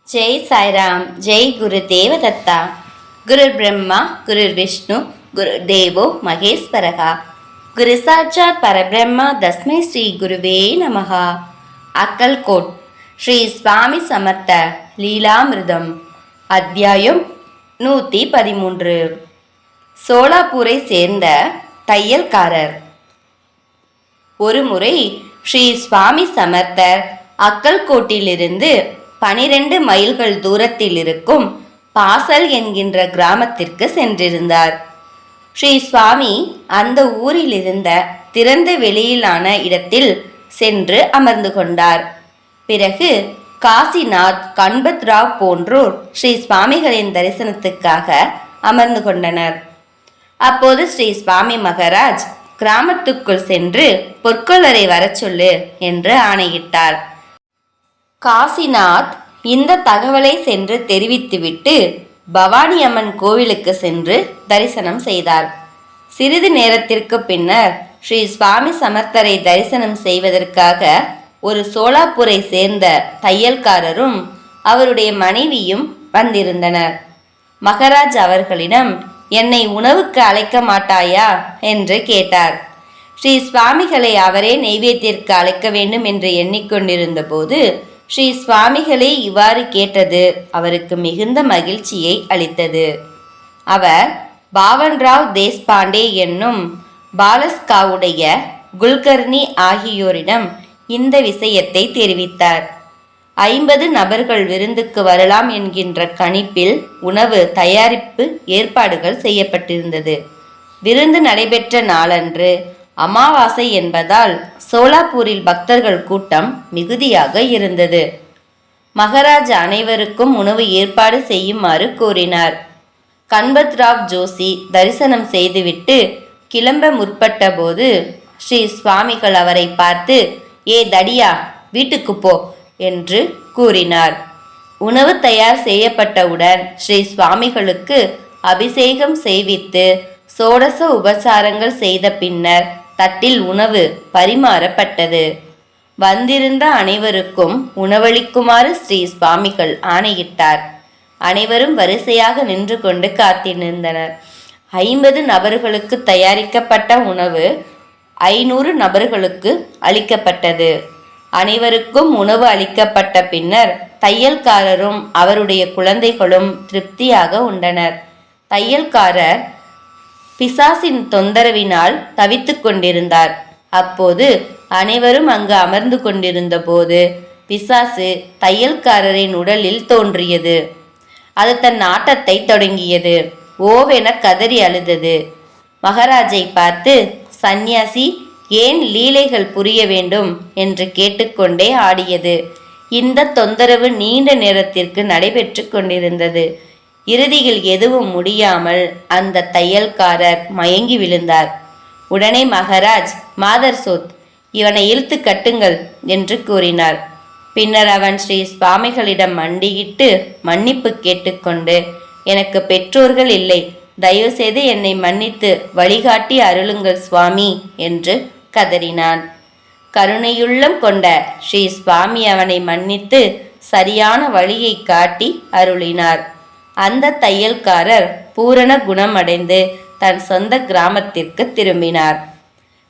जय साई राम। जय गुरुदेव दत्ता। गुरुर् ब्रह्मा गुरुर् विष्णु गुरुदेवो महेश्वरः। गुरु साक्षात् परब्रह्म तस्मै श्री गुरुवे नमः। अक्कलकोट श्री स्वामी समर्थ லீலாமிருதம் அத்தியாயம் 113. சோலாப்பூரை சேர்ந்த தையல்காரர். ஒருமுறை ஸ்ரீ சுவாமி சமர்த்தர் அக்கல்கோட்டிலிருந்து 12 மைல்கள் தூரத்தில் இருக்கும் பாசல் என்கின்ற கிராமத்திற்கு சென்றிருந்தார். ஸ்ரீ சுவாமி அந்த ஊரில் இருந்த திறந்த வெளியிலான இடத்தில் சென்று அமர்ந்து கொண்டார். பிறகு காசிநாத், கண்பத்ராவ் போன்றோர் ஸ்ரீ சுவாமிகளின் தரிசனத்துக்காக அமர்ந்து கொண்டனர். அப்போது ஸ்ரீ சுவாமி மகாராஜ் கிராமத்துக்குள் சென்று பொற்கொள்ளரை வரச் சொல்லு என்று ஆணையிட்டார். காசிநாத் இந்த தகவலை சென்று தெரிவித்துவிட்டு பவானி அம்மன் கோவிலுக்கு சென்று தரிசனம் செய்தார். சிறிது நேரத்திற்கு பின்னர் ஸ்ரீ சுவாமி சமர்த்தரை தரிசனம் செய்வதற்காக ஒரு சோலாப்பூரை சேர்ந்த தையல்காரரும் அவருடைய மனைவியும் வந்திருந்தனர். மகாராஜ் அவர்களிடம், என்னை உணவுக்கு அழைக்க மாட்டாயா என்று கேட்டார். ஸ்ரீ சுவாமிகளை அவரே நெய்வேத்திற்கு அழைக்க வேண்டும் என்று எண்ணிக்கொண்டிருந்த போது ஸ்ரீ சுவாமிகளே இவ்வாறு கேட்டது அவருக்கு மிகுந்த மகிழ்ச்சியை அளித்தது. அவர் பாவன்ராவ் தேஷ்பாண்டே என்னும் பாலஸ்காவுடைய குல்கர்னி ஆகியோரிடம் இந்த விஷயத்தை தெரிவித்தார். 50 நபர்கள் விருந்துக்கு வரலாம் என்கின்ற கணிப்பில் உணவு தயாரிப்பு ஏற்பாடுகள் செய்யப்பட்டிருந்தது. விருந்து நடைபெற்ற நாளன்று அமாவாசை என்பதால் சோலாப்பூரில் பக்தர்கள் கூட்டம் மிகுதியாக இருந்தது. மகாராஜ் அனைவருக்கும் உணவு ஏற்பாடு செய்யுமாறு கூறினார். கண்பத்ராவ் ஜோஷி தரிசனம் செய்துவிட்டு கிளம்ப முற்பட்ட போது ஸ்ரீ சுவாமிகள் அவரை பார்த்து, ஏ தடியா, வீட்டுக்கு போ என்று கூறினார். உணவு தயார் செய்யப்பட்டவுடன் ஸ்ரீ சுவாமிகளுக்கு அபிஷேகம் செய்வித்து சோடச உபசாரங்கள் செய்த பின்னர் தட்டில் உணவு பரிமாறப்பட்டது. வந்திருந்த அனைவருக்கும் உணவளிக்குமாறு ஸ்ரீ சுவாமிகள் ஆணையிட்டார். அனைவரும் வரிசையாக நின்று கொண்டு காத்திருந்தனர். 50 நபர்களுக்கு தயாரிக்கப்பட்ட உணவு 500 நபர்களுக்கு அளிக்கப்பட்டது. அனைவருக்கும் உணவு அளிக்கப்பட்ட பின்னர் தையல்காரரும் அவருடைய குழந்தைகளும் திருப்தியாக உண்டனர். தையல்காரர் பிசாசின் தொந்தரவினால் தவித்து கொண்டிருந்தார். அப்போது அனைவரும் அங்கு அமர்ந்து கொண்டிருந்த போது பிசாசு தையல்காரரின் உடலில் தோன்றியது. அது தன் ஆட்டத்தை தொடங்கியது. ஓவென கதறி அழுதது. மகாராஜை பார்த்து, சந்நியாசி, ஏன் லீலைகள் புரிய வேண்டும் என்று கேட்டுக்கொண்டே ஆடியது. இந்த தொந்தரவு நீண்ட நேரத்திற்கு நடைபெற்று கொண்டிருந்தது. இறுதியில் எதுவும் முடியாமல் அந்த தையல்காரர் மயங்கி விழுந்தார். உடனே மகாராஜ், மாதர்சோத், இவனை இழுத்து கட்டுங்கள் என்று கூறினார். பின்னர் அவன் ஸ்ரீ சுவாமிகளிடம் மண்டியிட்டு மன்னிப்பு கேட்டுக்கொண்டு, எனக்கு பெற்றோர்கள் இல்லை, தயவு செய்து என்னை மன்னித்து வழிகாட்டி அருளுங்கள் சுவாமி என்று கதறினான். கருணையுள்ளம் கொண்ட ஸ்ரீ சுவாமி அவனை மன்னித்து சரியான வழியை காட்டி அருளினார். அந்த தையல்காரர் பூரண குணமடைந்து தன் சொந்த கிராமத்திற்கு திரும்பினார்.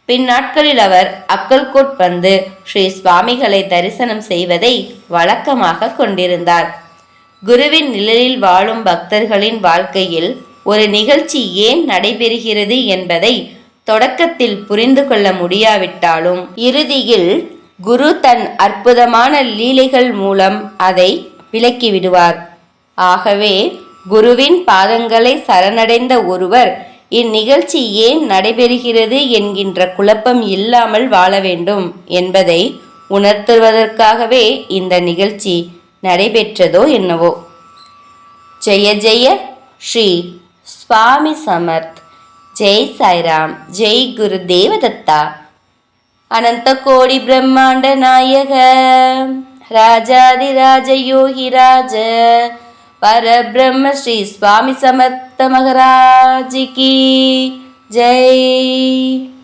பின்னாட்களில் அவர் அக்கல்கோட் வந்து ஸ்ரீ சுவாமிகளை தரிசனம் செய்வதை வழக்கமாக கொண்டிருந்தார். குருவின் நிழலில் வாழும் பக்தர்களின் வாழ்க்கையில் ஒரு நிகழ்ச்சி ஏன் நடைபெறுகிறது என்பதை தொடக்கத்தில் புரிந்து கொள்ள முடியாவிட்டாலும் இறுதியில் குரு தன் அற்புதமான லீலைகள் மூலம் அதை விளக்கிவிடுவார். ஆகவே குருவின் பாதங்களை சரணடைந்த ஒருவர் இந்நிகழ்ச்சி ஏன் நடைபெறுகிறது என்கின்ற குழப்பம் இல்லாமல் வாழ வேண்டும் என்பதை உணர்த்துவதற்காகவே இந்த நிகழ்ச்சி நடைபெற்றதோ என்னவோ. ஜெய ஜெய ஸ்ரீ சுவாமி சமர்த். ஜெய் சாய்ராம். ஜெய் குருதேவ தத்தா. அனந்த கோடி பிரம்மாண்ட நாயக ராஜாதிராஜ யோகிராஜ परब्रह्म श्री स्वामी समर्थ महाराज की जय।